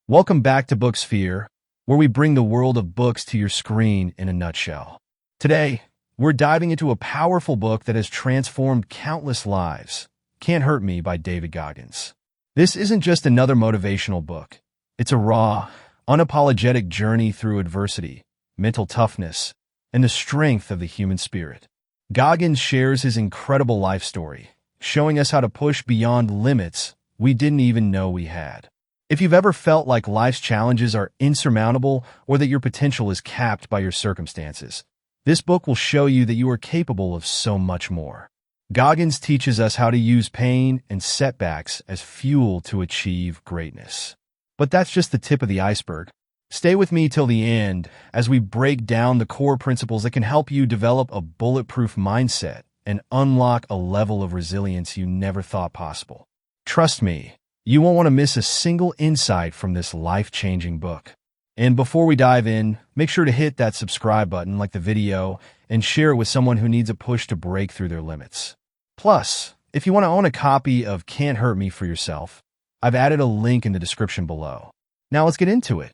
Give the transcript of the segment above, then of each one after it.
Welcome back to Booksphere, where we bring the world of books to your screen in a nutshell. Today, we're diving into a powerful book that has transformed countless lives, Can't Hurt Me by David Goggins. This isn't just another motivational book. It's a raw, unapologetic journey through adversity, mental toughness, and the strength of the human spirit. Goggins shares his incredible life story, showing us how to push beyond limits we didn't even know we had. If you've ever felt like life's challenges are insurmountable or that your potential is capped by your circumstances, this book will show you that you are capable of so much more. Goggins teaches us how to use pain and setbacks as fuel to achieve greatness. But that's just the tip of the iceberg. Stay with me till the end as we break down the core principles that can help you develop a bulletproof mindset and unlock a level of resilience you never thought possible. Trust me, you won't want to miss a single insight from this life-changing book. And before we dive in, make sure to hit that subscribe button, like the video, and share it with someone who needs a push to break through their limits. Plus, if you want to own a copy of Can't Hurt Me for yourself, I've added a link in the description below. Now let's get into it.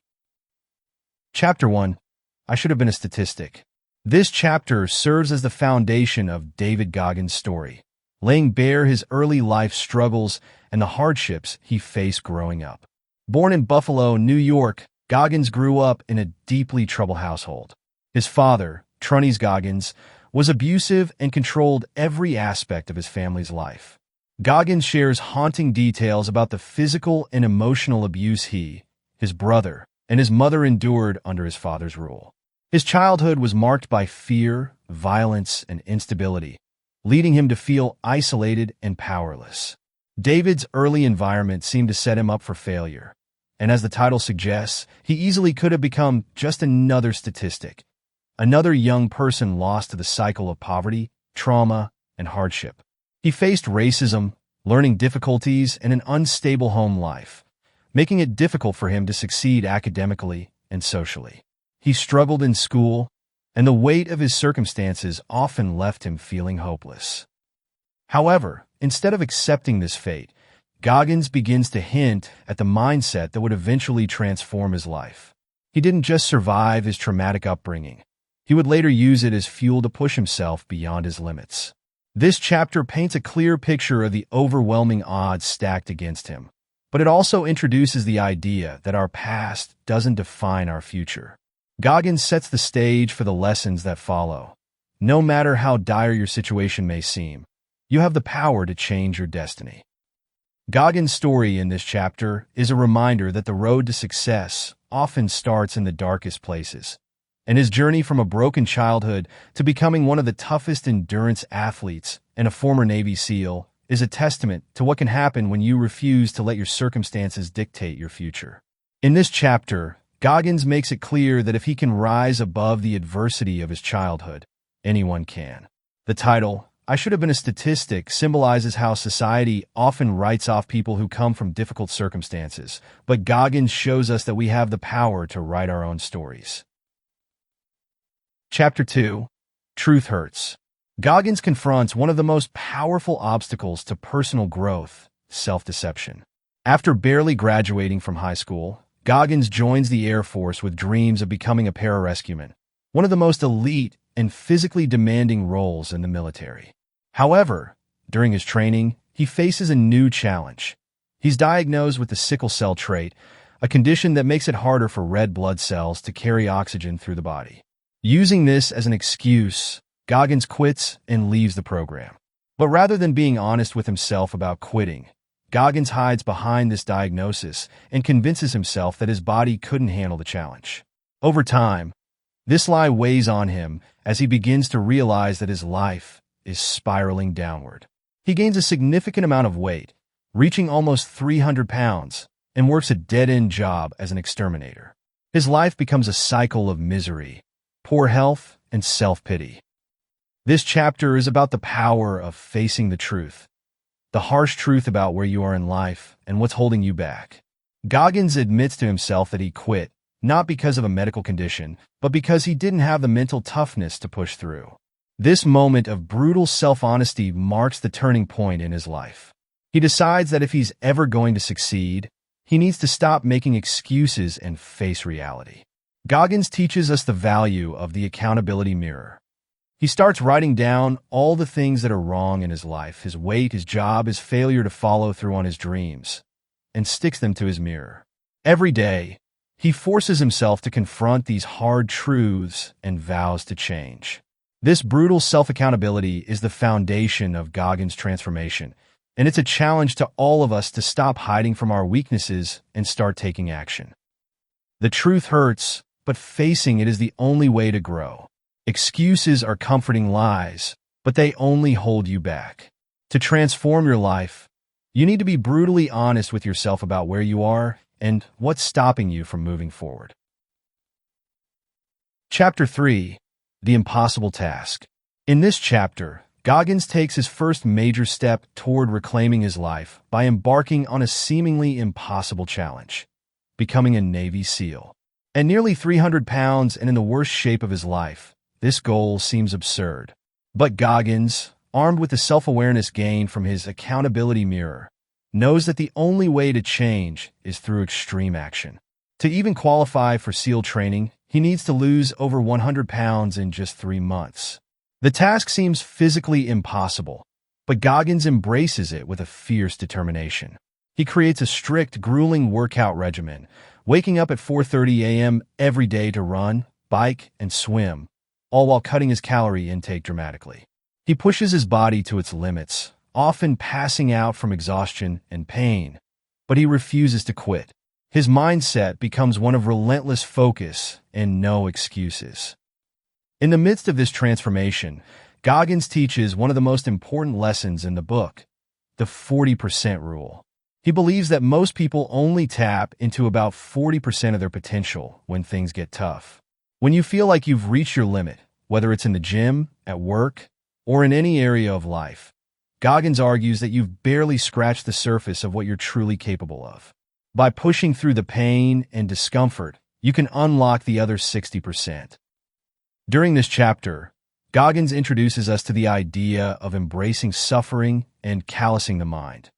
Chapter 1. I Should Have Been a Statistic. This chapter serves as the foundation of David Goggins' story, laying bare his early life struggles and the hardships he faced growing up. Born in Buffalo, New York, Goggins grew up in a deeply troubled household. His father, Trunnies Goggins, was abusive and controlled every aspect of his family's life. Goggins shares haunting details about the physical and emotional abuse he, his brother, and his mother endured under his father's rule. His childhood was marked by fear, violence, and instability, leading him to feel isolated and powerless. David's early environment seemed to set him up for failure, and as the title suggests, he easily could have become just another statistic, another young person lost to the cycle of poverty, trauma, and hardship. He faced racism, learning difficulties, and an unstable home life, making it difficult for him to succeed academically and socially. He struggled in school, and the weight of his circumstances often left him feeling hopeless. However, instead of accepting this fate, Goggins begins to hint at the mindset that would eventually transform his life. He didn't just survive his traumatic upbringing. He would later use it as fuel to push himself beyond his limits. This chapter paints a clear picture of the overwhelming odds stacked against him, but it also introduces the idea that our past doesn't define our future. Goggins sets the stage for the lessons that follow. No matter how dire your situation may seem, you have the power to change your destiny. Goggins' story in this chapter is a reminder that the road to success often starts in the darkest places, and his journey from a broken childhood to becoming one of the toughest endurance athletes and a former Navy SEAL is a testament to what can happen when you refuse to let your circumstances dictate your future. In this chapter, Goggins makes it clear that if he can rise above the adversity of his childhood, anyone can. The title, I Should Have Been a Statistic, symbolizes how society often writes off people who come from difficult circumstances, but Goggins shows us that we have the power to write our own stories. Chapter 2. Truth Hurts. Goggins confronts one of the most powerful obstacles to personal growth, self-deception. After barely graduating from high school, Goggins joins the Air Force with dreams of becoming a pararescueman, one of the most elite and physically demanding roles in the military. However, during his training, he faces a new challenge. He's diagnosed with the sickle cell trait, a condition that makes it harder for red blood cells to carry oxygen through the body. Using this as an excuse, Goggins quits and leaves the program. But rather than being honest with himself about quitting, Goggins hides behind this diagnosis and convinces himself that his body couldn't handle the challenge. Over time, this lie weighs on him as he begins to realize that his life is spiraling downward. He gains a significant amount of weight, reaching almost 300 pounds, and works a dead-end job as an exterminator. His life becomes a cycle of misery, poor health, and self-pity. This chapter is about the power of facing the truth, the harsh truth about where you are in life and what's holding you back. Goggins admits to himself that he quit, not because of a medical condition, but because he didn't have the mental toughness to push through. This moment of brutal self-honesty marks the turning point in his life. He decides that if he's ever going to succeed, He needs to stop making excuses and face reality. Goggins teaches us the value of the accountability mirror. He starts writing down all the things that are wrong in his life, his weight, his job, his failure to follow through on his dreams, and sticks them to his mirror. Every day, he forces himself to confront these hard truths and vows to change. This brutal self-accountability is the foundation of Goggins' transformation, and it's a challenge to all of us to stop hiding from our weaknesses and start taking action. The truth hurts, but facing it is the only way to grow. Excuses are comforting lies, but they only hold you back. To transform your life, you need to be brutally honest with yourself about where you are and what's stopping you from moving forward. Chapter 3. The Impossible Task. In this chapter, Goggins takes his first major step toward reclaiming his life by embarking on a seemingly impossible challenge, becoming a Navy SEAL. At nearly 300 pounds and in the worst shape of his life, this goal seems absurd. But Goggins, armed with the self-awareness gained from his accountability mirror, knows that the only way to change is through extreme action. To even qualify for SEAL training, he needs to lose over 100 pounds in just 3 months. The task seems physically impossible, but Goggins embraces it with a fierce determination. He creates a strict, grueling workout regimen, waking up at 4:30 a.m. every day to run, bike, and swim, all while cutting his calorie intake dramatically. He pushes his body to its limits, often passing out from exhaustion and pain, but he refuses to quit. His mindset becomes one of relentless focus and no excuses. In the midst of this transformation, Goggins teaches one of the most important lessons in the book, the 40% rule. He believes that most people only tap into about 40% of their potential when things get tough. When you feel like you've reached your limit, whether it's in the gym, at work, or in any area of life, Goggins argues that you've barely scratched the surface of what you're truly capable of. By pushing through the pain and discomfort, you can unlock the other 60%. During this chapter, Goggins introduces us to the idea of embracing suffering and callousing the mind.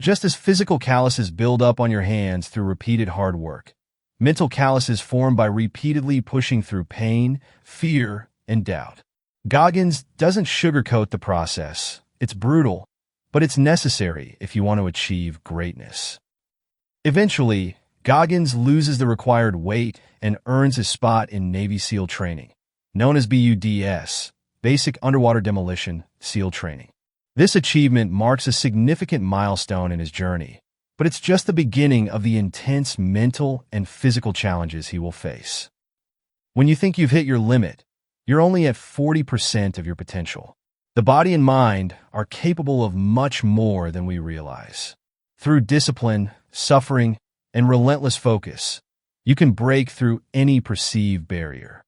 Just as physical calluses build up on your hands through repeated hard work, mental calluses form by repeatedly pushing through pain, fear, and doubt. Goggins doesn't sugarcoat the process. It's brutal, but it's necessary if you want to achieve greatness. Eventually, Goggins loses the required weight and earns his spot in Navy SEAL training, known as BUDS, Basic Underwater Demolition SEAL Training. This achievement marks a significant milestone in his journey, but it's just the beginning of the intense mental and physical challenges he will face. When you think you've hit your limit, you're only at 40% of your potential. The body and mind are capable of much more than we realize. Through discipline, suffering, and relentless focus, you can break through any perceived barrier.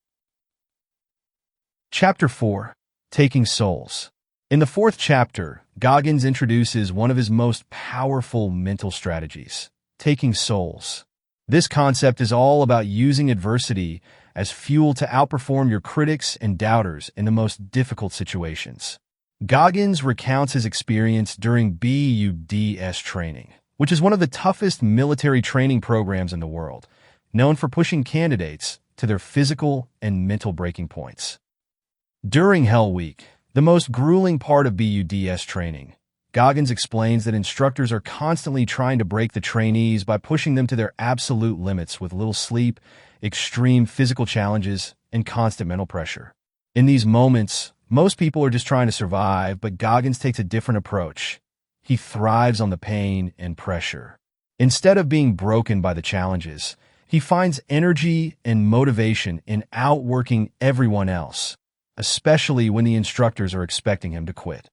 Chapter 4. Taking Souls. In the 4th chapter, Goggins introduces one of his most powerful mental strategies, taking souls. This concept is all about using adversity as fuel to outperform your critics and doubters in the most difficult situations. Goggins recounts his experience during BUDS training, which is one of the toughest military training programs in the world, known for pushing candidates to their physical and mental breaking points. During Hell Week, the most grueling part of BUDS training, Goggins explains that instructors are constantly trying to break the trainees by pushing them to their absolute limits with little sleep, extreme physical challenges, and constant mental pressure. In these moments, most people are just trying to survive, but Goggins takes a different approach. He thrives on the pain and pressure. Instead of being broken by the challenges, he finds energy and motivation in outworking everyone else, especially when the instructors are expecting him to quit.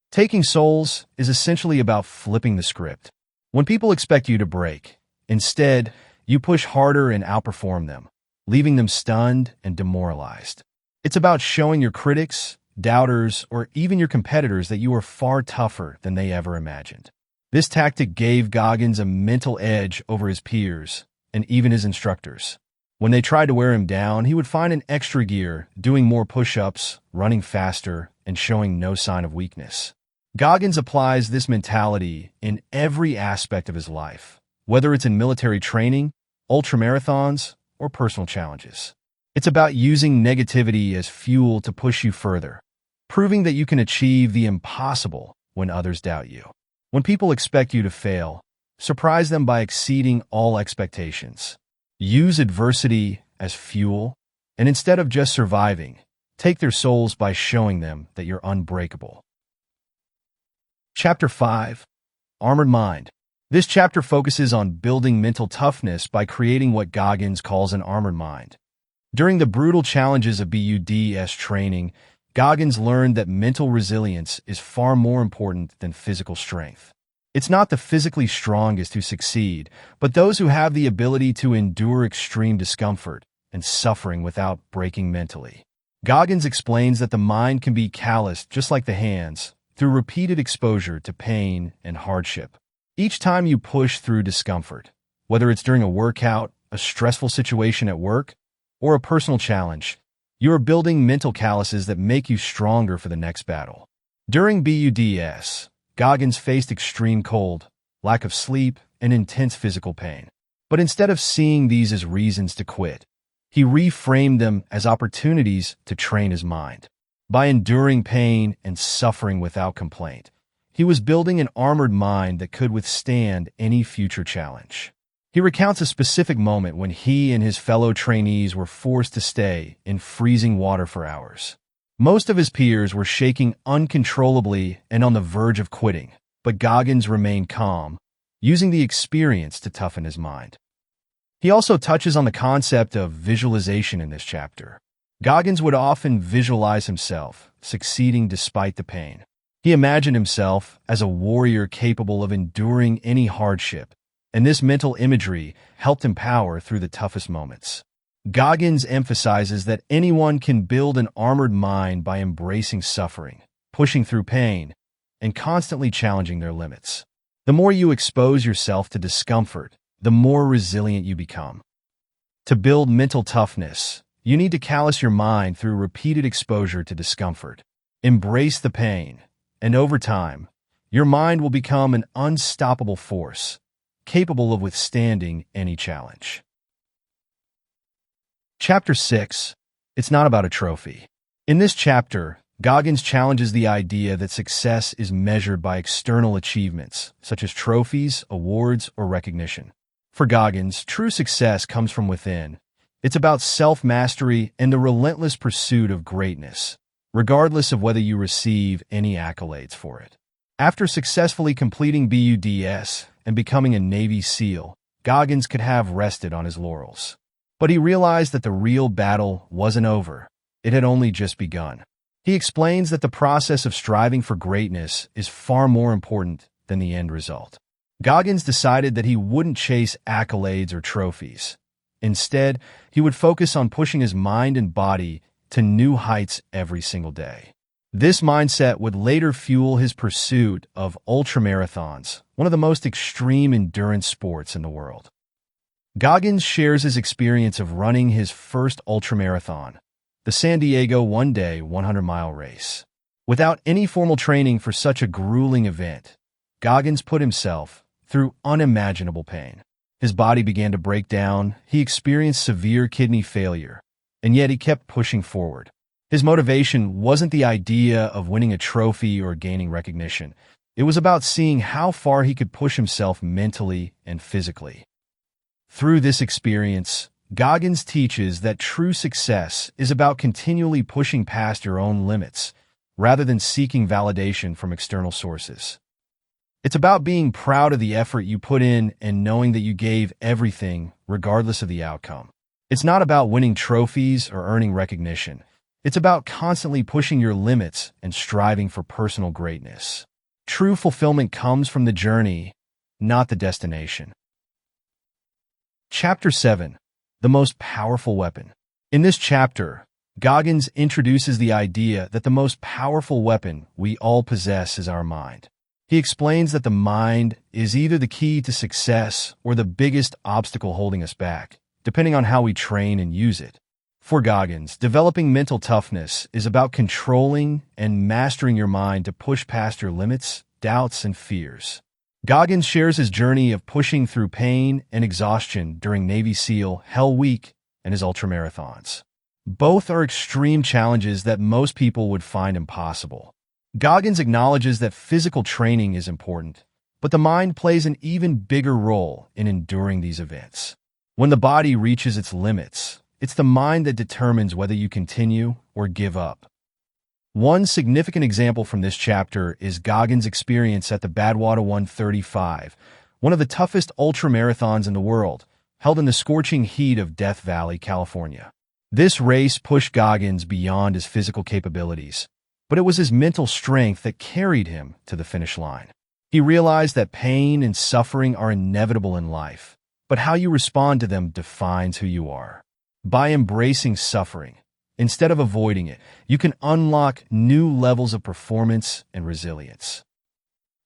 Taking souls is essentially about flipping the script. When people expect you to break, instead, you push harder and outperform them, leaving them stunned and demoralized. It's about showing your critics, doubters, or even your competitors that you are far tougher than they ever imagined. This tactic gave Goggins a mental edge over his peers and even his instructors. When they tried to wear him down, he would find an extra gear, doing more push-ups, running faster, and showing no sign of weakness. Goggins applies this mentality in every aspect of his life, whether it's in military training, ultramarathons, or personal challenges. It's about using negativity as fuel to push you further, proving that you can achieve the impossible when others doubt you. When people expect you to fail, surprise them by exceeding all expectations. Use adversity as fuel, and instead of just surviving, take their souls by showing them that you're unbreakable. Chapter 5. Armored Mind. This chapter focuses on building mental toughness by creating what Goggins calls an armored mind. During the brutal challenges of BUDS training, Goggins learned that mental resilience is far more important than physical strength. It's not the physically strongest who succeed, but those who have the ability to endure extreme discomfort and suffering without breaking mentally. Goggins explains that the mind can be calloused just like the hands through repeated exposure to pain and hardship. Each time you push through discomfort, whether it's during a workout, a stressful situation at work, or a personal challenge, you are building mental calluses that make you stronger for the next battle. During BUDS, Goggins faced extreme cold, lack of sleep, and intense physical pain. But instead of seeing these as reasons to quit, he reframed them as opportunities to train his mind. By enduring pain and suffering without complaint, he was building an armored mind that could withstand any future challenge. He recounts a specific moment when he and his fellow trainees were forced to stay in freezing water for hours. Most of his peers were shaking uncontrollably and on the verge of quitting, but Goggins remained calm, using the experience to toughen his mind. He also touches on the concept of visualization in this chapter. Goggins would often visualize himself succeeding despite the pain. He imagined himself as a warrior capable of enduring any hardship, and this mental imagery helped him power through the toughest moments. Goggins emphasizes that anyone can build an armored mind by embracing suffering, pushing through pain, and constantly challenging their limits. The more you expose yourself to discomfort, the more resilient you become. To build mental toughness, you need to callous your mind through repeated exposure to discomfort. Embrace the pain, and over time, your mind will become an unstoppable force, capable of withstanding any challenge. Chapter 6. It's not about a trophy. In this chapter, Goggins challenges the idea that success is measured by external achievements, such as trophies, awards, or recognition. For Goggins, true success comes from within. It's about self-mastery and the relentless pursuit of greatness, regardless of whether you receive any accolades for it. After successfully completing BUDS and becoming a Navy SEAL, Goggins could have rested on his laurels. But he realized that the real battle wasn't over. It had only just begun. He explains that the process of striving for greatness is far more important than the end result. Goggins decided that he wouldn't chase accolades or trophies. Instead, he would focus on pushing his mind and body to new heights every single day. This mindset would later fuel his pursuit of ultramarathons, one of the most extreme endurance sports in the world. Goggins shares his experience of running his first ultramarathon, the San Diego one-day 100-mile race. Without any formal training for such a grueling event, Goggins put himself through unimaginable pain. His body began to break down, he experienced severe kidney failure, and yet he kept pushing forward. His motivation wasn't the idea of winning a trophy or gaining recognition. It was about seeing how far he could push himself mentally and physically. Through this experience, Goggins teaches that true success is about continually pushing past your own limits, rather than seeking validation from external sources. It's about being proud of the effort you put in and knowing that you gave everything, regardless of the outcome. It's not about winning trophies or earning recognition. It's about constantly pushing your limits and striving for personal greatness. True fulfillment comes from the journey, not the destination. Chapter 7. The Most Powerful Weapon. In this chapter, Goggins introduces the idea that the most powerful weapon we all possess is our mind. He explains that the mind is either the key to success or the biggest obstacle holding us back, depending on how we train and use it. For Goggins, developing mental toughness is about controlling and mastering your mind to push past your limits, doubts, and fears. Goggins shares his journey of pushing through pain and exhaustion during Navy SEAL Hell Week and his ultramarathons. Both are extreme challenges that most people would find impossible. Goggins acknowledges that physical training is important, but the mind plays an even bigger role in enduring these events. When the body reaches its limits, it's the mind that determines whether you continue or give up. One significant example from this chapter is Goggins' experience at the Badwater 135, one of the toughest ultramarathons in the world, held in the scorching heat of Death Valley, California. This race pushed Goggins beyond his physical capabilities, but it was his mental strength that carried him to the finish line. He realized that pain and suffering are inevitable in life, but how you respond to them defines who you are. By embracing suffering, instead of avoiding it, you can unlock new levels of performance and resilience.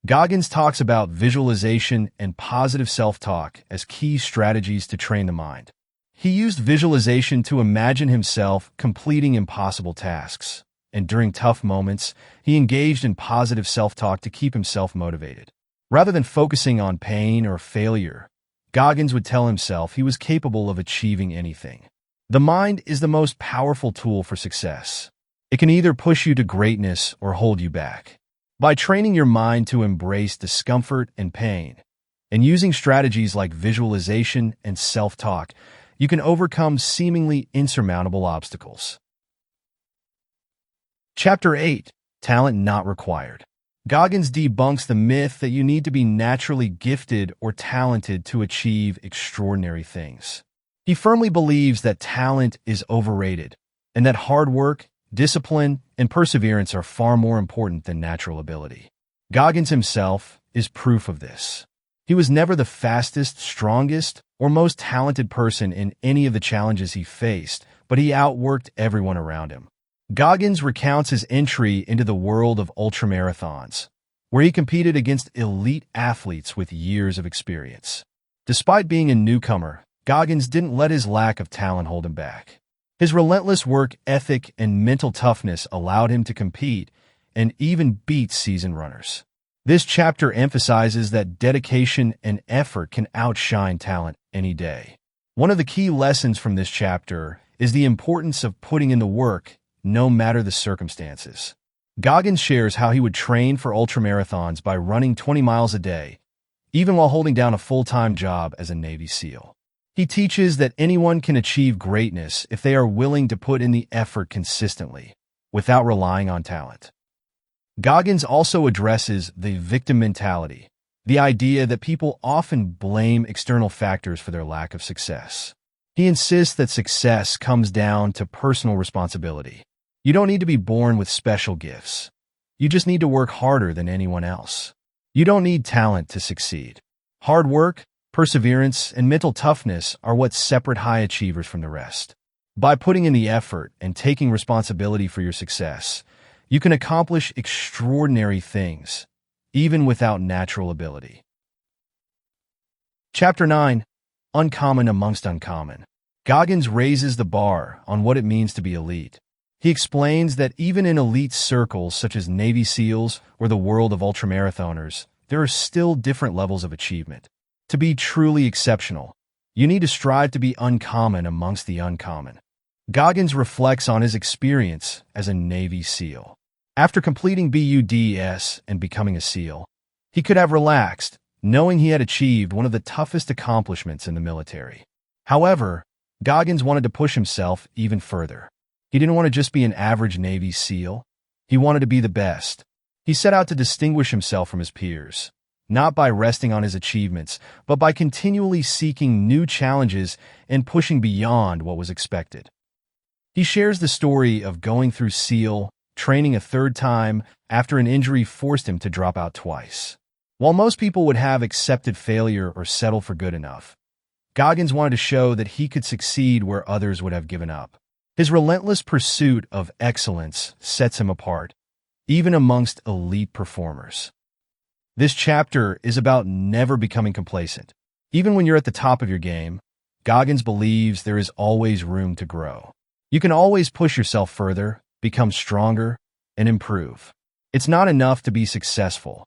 Goggins talks about visualization and positive self-talk as key strategies to train the mind. He used visualization to imagine himself completing impossible tasks, and during tough moments, he engaged in positive self-talk to keep himself motivated. Rather than focusing on pain or failure, Goggins would tell himself he was capable of achieving anything. The mind is the most powerful tool for success. It can either push you to greatness or hold you back. By training your mind to embrace discomfort and pain, and using strategies like visualization and self-talk, you can overcome seemingly insurmountable obstacles. Chapter 8. Talent Not Required. Goggins debunks the myth that you need to be naturally gifted or talented to achieve extraordinary things. He firmly believes that talent is overrated, and that hard work, discipline, and perseverance are far more important than natural ability. Goggins himself is proof of this. He was never the fastest, strongest, or most talented person in any of the challenges he faced, but he outworked everyone around him. Goggins recounts his entry into the world of ultramarathons, where he competed against elite athletes with years of experience. Despite being a newcomer, Goggins didn't let his lack of talent hold him back. His relentless work ethic and mental toughness allowed him to compete and even beat seasoned runners. This chapter emphasizes that dedication and effort can outshine talent any day. One of the key lessons from this chapter is the importance of putting in the work, no matter the circumstances. Goggins shares how he would train for ultramarathons by running 20 miles a day, even while holding down a full-time job as a Navy SEAL. He teaches that anyone can achieve greatness if they are willing to put in the effort consistently, without relying on talent. Goggins also addresses the victim mentality, the idea that people often blame external factors for their lack of success. He insists that success comes down to personal responsibility. You don't need to be born with special gifts. You just need to work harder than anyone else. You don't need talent to succeed. Hard work, perseverance, and mental toughness are what separate high achievers from the rest. By putting in the effort and taking responsibility for your success, you can accomplish extraordinary things, even without natural ability. Chapter 9. Uncommon Amongst Uncommon. Goggins raises the bar on what it means to be elite. He explains that even in elite circles such as Navy SEALs or the world of ultramarathoners, there are still different levels of achievement. To be truly exceptional, you need to strive to be uncommon amongst the uncommon. Goggins reflects on his experience as a Navy SEAL. After completing BUDS and becoming a SEAL, he could have relaxed, knowing he had achieved one of the toughest accomplishments in the military. However, Goggins wanted to push himself even further. He didn't want to just be an average Navy SEAL. He wanted to be the best. He set out to distinguish himself from his peers, not by resting on his achievements, but by continually seeking new challenges and pushing beyond what was expected. He shares the story of going through SEAL training a third time after an injury forced him to drop out twice. While most people would have accepted failure or settled for good enough, Goggins wanted to show that he could succeed where others would have given up. His relentless pursuit of excellence sets him apart, even amongst elite performers. This chapter is about never becoming complacent. Even when you're at the top of your game, Goggins believes there is always room to grow. You can always push yourself further, become stronger, and improve. It's not enough to be successful.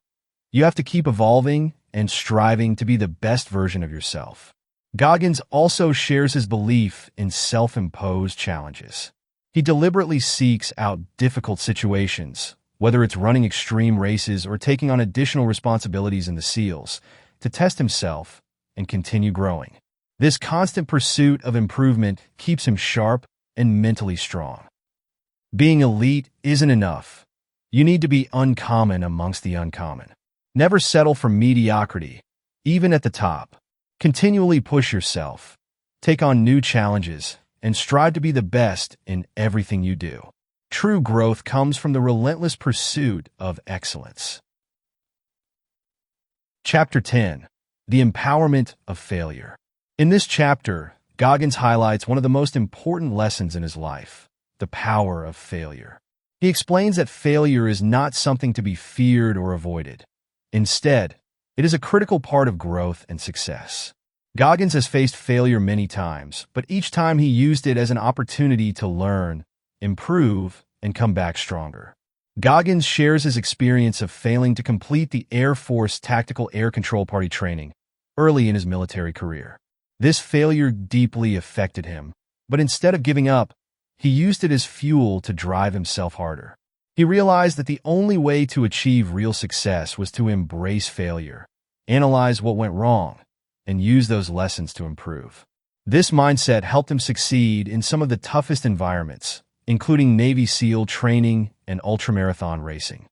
You have to keep evolving and striving to be the best version of yourself. Goggins also shares his belief in self-imposed challenges. He deliberately seeks out difficult situations, whether it's running extreme races or taking on additional responsibilities in the SEALs, to test himself and continue growing. This constant pursuit of improvement keeps him sharp and mentally strong. Being elite isn't enough. You need to be uncommon amongst the uncommon. Never settle for mediocrity, even at the top. Continually push yourself, take on new challenges, and strive to be the best in everything you do. True growth comes from the relentless pursuit of excellence. Chapter 10. The Empowerment of Failure. In this chapter, Goggins highlights one of the most important lessons in his life: the power of failure. He explains that failure is not something to be feared or avoided. Instead, it is a critical part of growth and success. Goggins has faced failure many times, but each time he used it as an opportunity to learn, improve, and come back stronger. Goggins shares his experience of failing to complete the Air Force Tactical Air Control Party training early in his military career. This failure deeply affected him, but instead of giving up, he used it as fuel to drive himself harder. He realized that the only way to achieve real success was to embrace failure, analyze what went wrong, and use those lessons to improve. This mindset helped him succeed in some of the toughest environments, including Navy SEAL training and ultramarathon racing.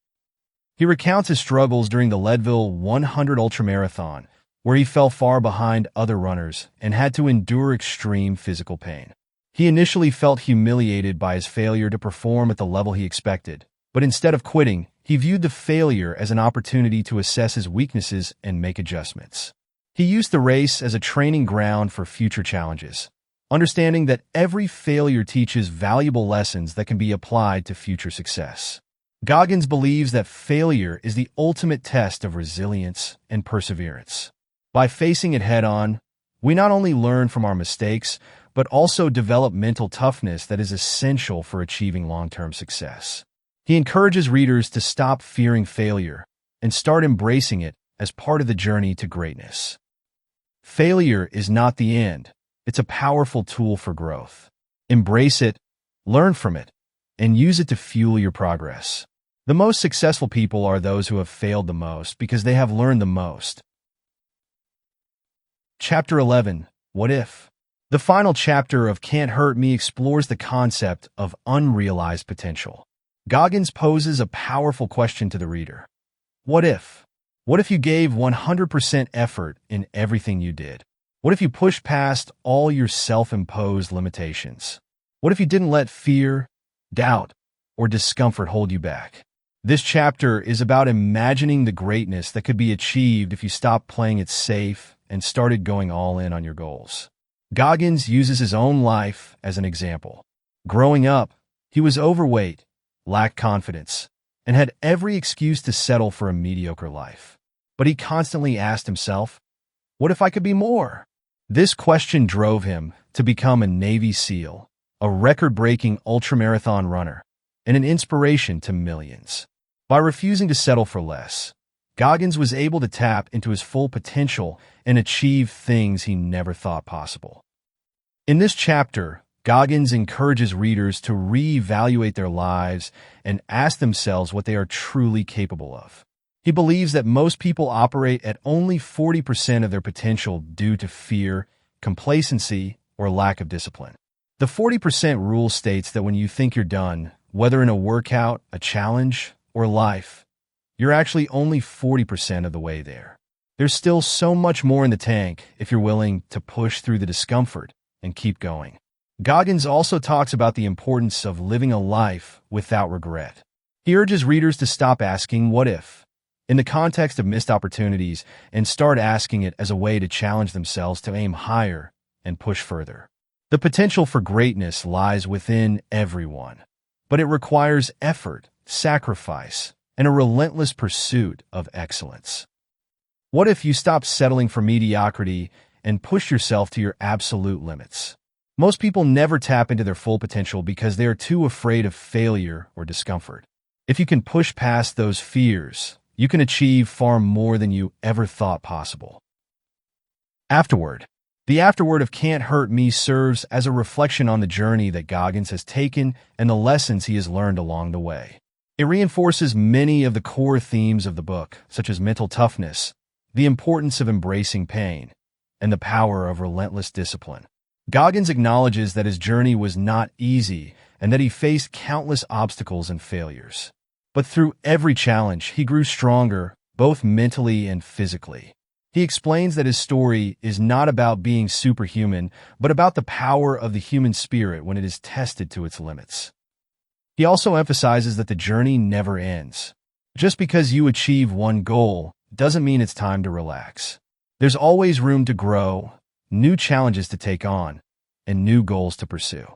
He recounts his struggles during the Leadville 100 ultramarathon, where he fell far behind other runners and had to endure extreme physical pain. He initially felt humiliated by his failure to perform at the level he expected, but instead of quitting, he viewed the failure as an opportunity to assess his weaknesses and make adjustments. He used the race as a training ground for future challenges, understanding that every failure teaches valuable lessons that can be applied to future success. Goggins believes that failure is the ultimate test of resilience and perseverance. By facing it head-on, we not only learn from our mistakes, but also develop mental toughness that is essential for achieving long-term success. He encourages readers to stop fearing failure and start embracing it as part of the journey to greatness. Failure is not the end. It's a powerful tool for growth. Embrace it, learn from it, and use it to fuel your progress. The most successful people are those who have failed the most because they have learned the most. Chapter 11. What If? The final chapter of Can't Hurt Me explores the concept of unrealized potential. Goggins poses a powerful question to the reader. What if? What if you gave 100% effort in everything you did? What if you pushed past all your self-imposed limitations? What if you didn't let fear, doubt, or discomfort hold you back? This chapter is about imagining the greatness that could be achieved if you stopped playing it safe and started going all in on your goals. Goggins uses his own life as an example. Growing up, he was overweight, lacked confidence, and had every excuse to settle for a mediocre life. But he constantly asked himself, what if I could be more? This question drove him to become a Navy SEAL, a record-breaking ultramarathon runner, and an inspiration to millions. By refusing to settle for less, Goggins was able to tap into his full potential and achieve things he never thought possible. In this chapter, Goggins encourages readers to reevaluate their lives and ask themselves what they are truly capable of. He believes that most people operate at only 40% of their potential due to fear, complacency, or lack of discipline. The 40% rule states that when you think you're done, whether in a workout, a challenge, or life, you're actually only 40% of the way there. There's still so much more in the tank if you're willing to push through the discomfort and keep going. Goggins also talks about the importance of living a life without regret. He urges readers to stop asking what if in the context of missed opportunities and start asking it as a way to challenge themselves to aim higher and push further. The potential for greatness lies within everyone, but it requires effort, sacrifice, and a relentless pursuit of excellence. What if you stop settling for mediocrity and push yourself to your absolute limits? Most people never tap into their full potential because they are too afraid of failure or discomfort. If you can push past those fears, you can achieve far more than you ever thought possible. Afterword. The afterword of Can't Hurt Me serves as a reflection on the journey that Goggins has taken and the lessons he has learned along the way. It reinforces many of the core themes of the book, such as mental toughness, the importance of embracing pain, and the power of relentless discipline. Goggins acknowledges that his journey was not easy and that he faced countless obstacles and failures. But through every challenge, he grew stronger, both mentally and physically. He explains that his story is not about being superhuman, but about the power of the human spirit when it is tested to its limits. He also emphasizes that the journey never ends. Just because you achieve one goal doesn't mean it's time to relax. There's always room to grow, new challenges to take on, and new goals to pursue.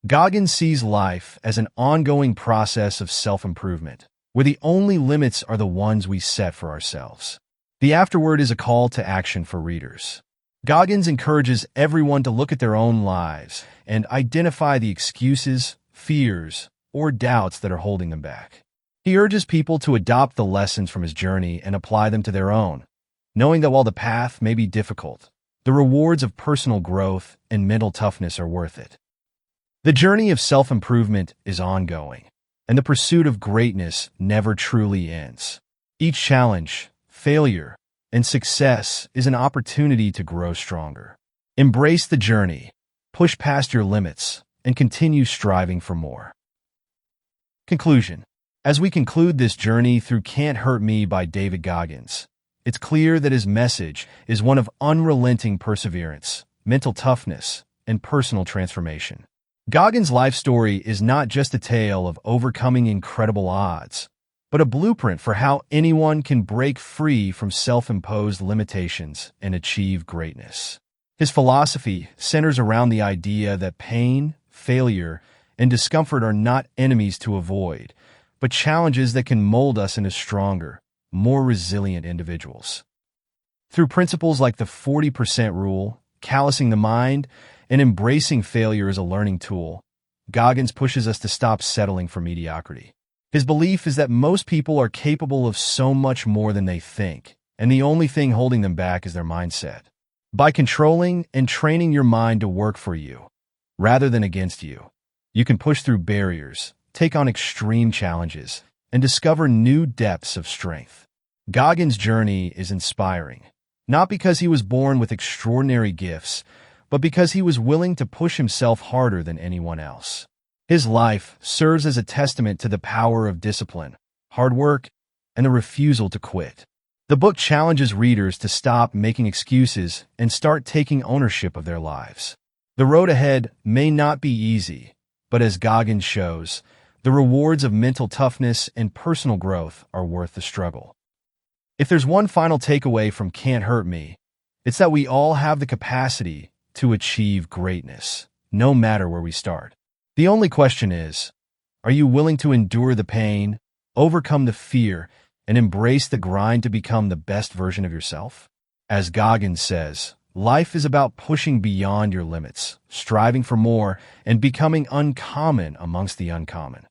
Goggins sees life as an ongoing process of self-improvement, where the only limits are the ones we set for ourselves. The afterword is a call to action for readers. Goggins encourages everyone to look at their own lives and identify the excuses, fears, or doubts that are holding them back. He urges people to adopt the lessons from his journey and apply them to their own, knowing that while the path may be difficult, the rewards of personal growth and mental toughness are worth it. The journey of self-improvement is ongoing, and the pursuit of greatness never truly ends. Each challenge, failure, and success is an opportunity to grow stronger. Embrace the journey, push past your limits, and continue striving for more. Conclusion. As we conclude this journey through Can't Hurt Me by David Goggins, it's clear that his message is one of unrelenting perseverance, mental toughness, and personal transformation. Goggins' life story is not just a tale of overcoming incredible odds, but a blueprint for how anyone can break free from self-imposed limitations and achieve greatness. His philosophy centers around the idea that pain, failure, and discomfort are not enemies to avoid, but challenges that can mold us into stronger, more resilient individuals. Through principles like the 40% rule, callousing the mind, and embracing failure as a learning tool, Goggins pushes us to stop settling for mediocrity. His belief is that most people are capable of so much more than they think, and the only thing holding them back is their mindset. By controlling and training your mind to work for you, rather than against you, you can push through barriers, take on extreme challenges, and discover new depths of strength. Goggins' journey is inspiring, not because he was born with extraordinary gifts, but because he was willing to push himself harder than anyone else. His life serves as a testament to the power of discipline, hard work, and the refusal to quit. The book challenges readers to stop making excuses and start taking ownership of their lives. The road ahead may not be easy, but as Goggins shows, the rewards of mental toughness and personal growth are worth the struggle. If there's one final takeaway from Can't Hurt Me, it's that we all have the capacity to achieve greatness, no matter where we start. The only question is, are you willing to endure the pain, overcome the fear, and embrace the grind to become the best version of yourself? As Goggins says, life is about pushing beyond your limits, striving for more, and becoming uncommon amongst the uncommon.